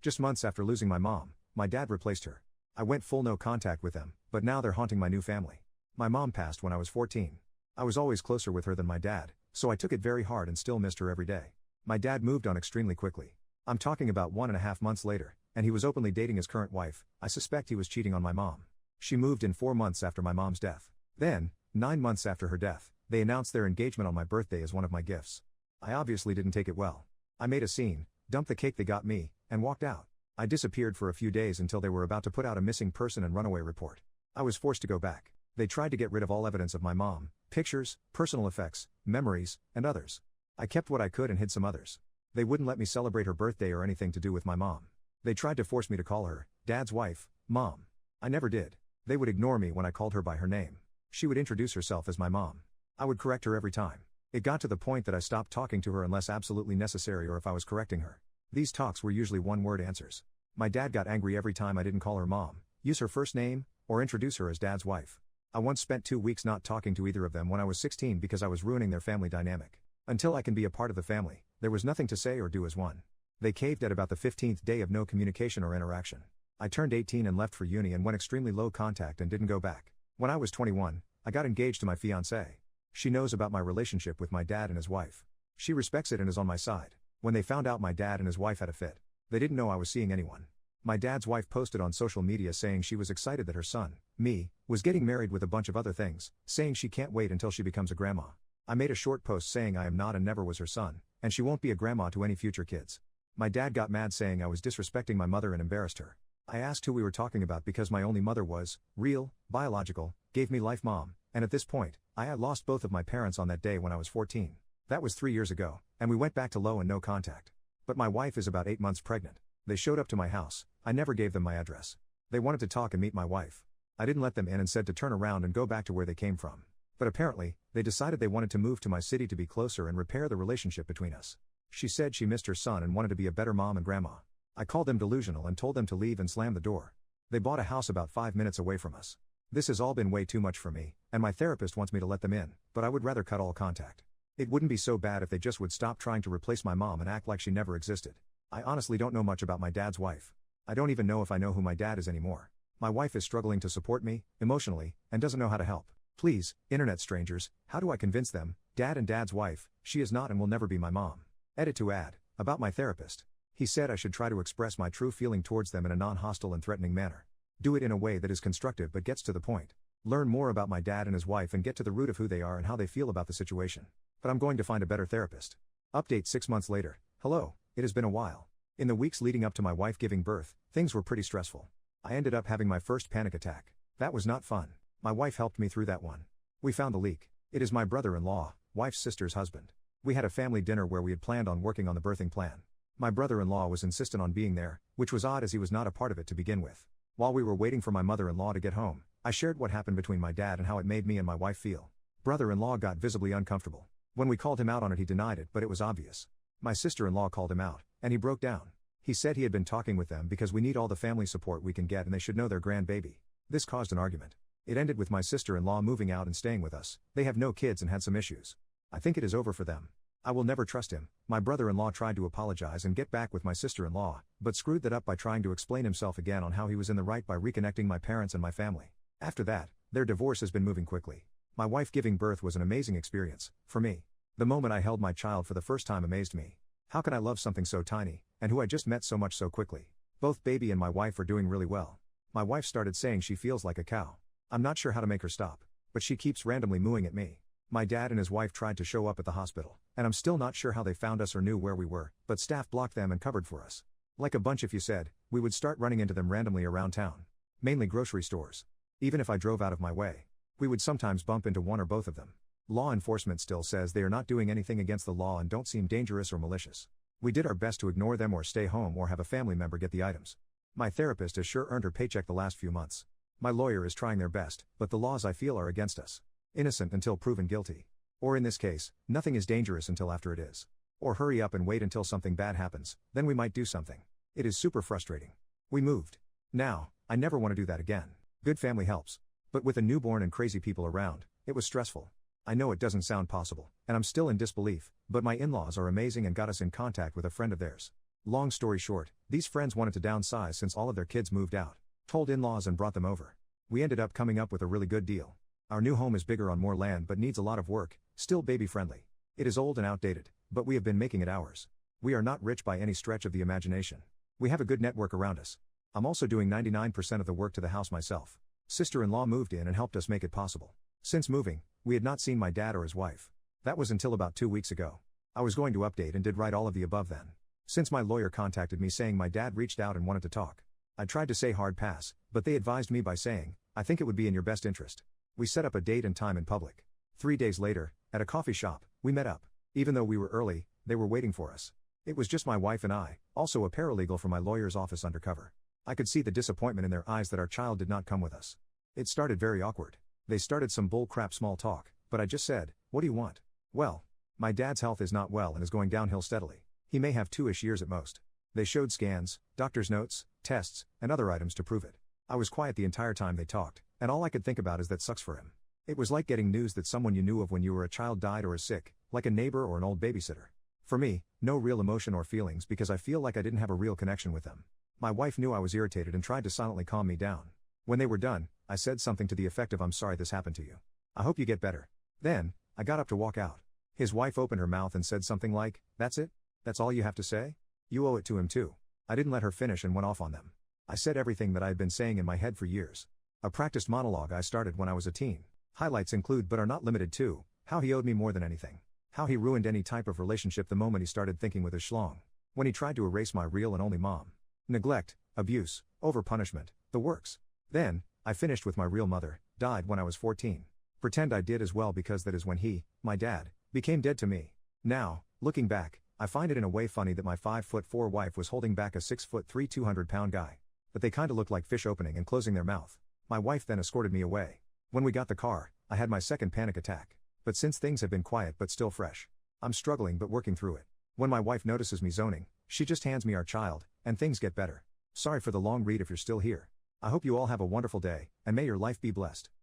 Just months after losing my mom, my dad replaced her. I went full no contact with them, but now they're haunting my new family. My mom passed when I was 14. I was always closer with her than my dad, so I took it very hard and still missed her every day. My dad moved on extremely quickly. I'm talking about 1.5 months later, and he was openly dating his current wife. I suspect he was cheating on my mom. She moved in 4 months after my mom's death. Then, 9 months after her death, they announced their engagement on my birthday as one of my gifts. I obviously didn't take it well. I made a scene, dumped the cake they got me, and walked out. I disappeared for a few days until they were about to put out a missing person and runaway report. I was forced to go back. They tried to get rid of all evidence of my mom, pictures, personal effects, memories, and others. I kept what I could and hid some others. They wouldn't let me celebrate her birthday or anything to do with my mom. They tried to force me to call her, Dad's wife, Mom. I never did. They would ignore me when I called her by her name. She would introduce herself as my mom. I would correct her every time. It got to the point that I stopped talking to her unless absolutely necessary or if I was correcting her. These talks were usually one-word answers. My dad got angry every time I didn't call her mom, use her first name, or introduce her as Dad's wife. I once spent 2 weeks not talking to either of them when I was 16 because I was ruining their family dynamic. Until I can be a part of the family, there was nothing to say or do as one. They caved at about the 15th day of no communication or interaction. I turned 18 and left for uni and went extremely low contact and didn't go back. When I was 21, I got engaged to my fiancée. She knows about my relationship with my dad and his wife. She respects it and is on my side. When they found out my dad and his wife had a fit, they didn't know I was seeing anyone. My dad's wife posted on social media saying she was excited that her son, me, was getting married with a bunch of other things, saying she can't wait until she becomes a grandma. I made a short post saying I am not and never was her son, and she won't be a grandma to any future kids. My dad got mad saying I was disrespecting my mother and embarrassed her. I asked who we were talking about because my only mother was, real, biological, gave me life mom, and at this point, I had lost both of my parents on that day when I was 14. That was 3 years ago, and we went back to low and no contact. But my wife is about 8 months pregnant. They showed up to my house. I never gave them my address. They wanted to talk and meet my wife. I didn't let them in and said to turn around and go back to where they came from. But apparently, they decided they wanted to move to my city to be closer and repair the relationship between us. She said she missed her son and wanted to be a better mom and grandma. I called them delusional and told them to leave and slammed the door. They bought a house about 5 minutes away from us. This has all been way too much for me, and my therapist wants me to let them in, but I would rather cut all contact. It wouldn't be so bad if they just would stop trying to replace my mom and act like she never existed. I honestly don't know much about my dad's wife. I don't even know if I know who my dad is anymore. My wife is struggling to support me, emotionally, and doesn't know how to help. Please, internet strangers, how do I convince them, Dad and Dad's wife, she is not and will never be my mom. Edit to add, about my therapist. He said I should try to express my true feeling towards them in a non-hostile and threatening manner. Do it in a way that is constructive but gets to the point. Learn more about my dad and his wife and get to the root of who they are and how they feel about the situation. But I'm going to find a better therapist. Update 6 months later. Hello, it has been a while. In the weeks leading up to my wife giving birth, things were pretty stressful. I ended up having my first panic attack. That was not fun. My wife helped me through that one. We found the leak. It is my brother-in-law, wife's sister's husband. We had a family dinner where we had planned on working on the birthing plan. My brother-in-law was insistent on being there, which was odd as he was not a part of it to begin with. While we were waiting for my mother-in-law to get home, I shared what happened between my dad and how it made me and my wife feel. Brother-in-law got visibly uncomfortable. When we called him out on it, he denied it, but it was obvious. My sister-in-law called him out, and he broke down. He said he had been talking with them because we need all the family support we can get and they should know their grandbaby. This caused an argument. It ended with my sister-in-law moving out and staying with us. They have no kids and had some issues. I think it is over for them. I will never trust him. My brother-in-law tried to apologize and get back with my sister-in-law, but screwed that up by trying to explain himself again on how he was in the right by reconnecting my parents and my family. After that, their divorce has been moving quickly. My wife giving birth was an amazing experience, for me. The moment I held my child for the first time amazed me. How can I love something so tiny, and who I just met so much so quickly? Both baby and my wife are doing really well. My wife started saying she feels like a cow. I'm not sure how to make her stop, but she keeps randomly mooing at me. My dad and his wife tried to show up at the hospital, and I'm still not sure how they found us or knew where we were, but staff blocked them and covered for us. Like a bunch if you said, we would start running into them randomly around town. Mainly grocery stores. Even if I drove out of my way, we would sometimes bump into one or both of them. Law enforcement still says they are not doing anything against the law and don't seem dangerous or malicious. We did our best to ignore them or stay home or have a family member get the items. My therapist has sure earned her paycheck the last few months. My lawyer is trying their best, but the laws I feel are against us. Innocent until proven guilty. Or in this case, nothing is dangerous until after it is. Or hurry up and wait until something bad happens, then we might do something. It is super frustrating. We moved. Now, I never want to do that again. Good family helps. But with a newborn and crazy people around, it was stressful. I know it doesn't sound possible, and I'm still in disbelief, but my in-laws are amazing and got us in contact with a friend of theirs. Long story short, these friends wanted to downsize since all of their kids moved out. Told in-laws and brought them over. We ended up coming up with a really good deal. Our new home is bigger on more land but needs a lot of work, still baby friendly. It is old and outdated, but we have been making it ours. We are not rich by any stretch of the imagination. We have a good network around us. I'm also doing 99% of the work to the house myself. Sister-in-law moved in and helped us make it possible. Since moving, we had not seen my dad or his wife. That was until about 2 weeks ago. I was going to update and did write all of the above then. Since my lawyer contacted me saying my dad reached out and wanted to talk. I tried to say hard pass, but they advised me by saying, I think it would be in your best interest. We set up a date and time in public. 3 days later, at a coffee shop, we met up. Even though we were early, they were waiting for us. It was just my wife and I, also a paralegal from my lawyer's office undercover. I could see the disappointment in their eyes that our child did not come with us. It started very awkward. They started some bull crap small talk, but I just said, what do you want? Well, my dad's health is not well and is going downhill steadily. He may have 2-ish years at most. They showed scans, doctor's notes, tests, and other items to prove it. I was quiet the entire time they talked, and all I could think about is that sucks for him. It was like getting news that someone you knew of when you were a child died or is sick, like a neighbor or an old babysitter. For me, no real emotion or feelings because I feel like I didn't have a real connection with them. My wife knew I was irritated and tried to silently calm me down. When they were done, I said something to the effect of I'm sorry this happened to you. I hope you get better. Then, I got up to walk out. His wife opened her mouth and said something like, that's it? That's all you have to say? You owe it to him too. I didn't let her finish and went off on them. I said everything that I had been saying in my head for years. A practiced monologue I started when I was a teen. Highlights include but are not limited to, how he owed me more than anything. How he ruined any type of relationship the moment he started thinking with his schlong. When he tried to erase my real and only mom. Neglect, abuse, overpunishment, the works. Then, I finished with my real mother, died when I was 14. Pretend I did as well because that is when he, my dad, became dead to me. Now, looking back, I find it in a way funny that my 5'4" wife was holding back a 6'3" 200-pound guy. But they kinda looked like fish opening and closing their mouth. My wife then escorted me away. When we got the car, I had my second panic attack. But since things have been quiet but still fresh, I'm struggling but working through it. When my wife notices me zoning, she just hands me our child, and things get better. Sorry for the long read if you're still here. I hope you all have a wonderful day, and may your life be blessed.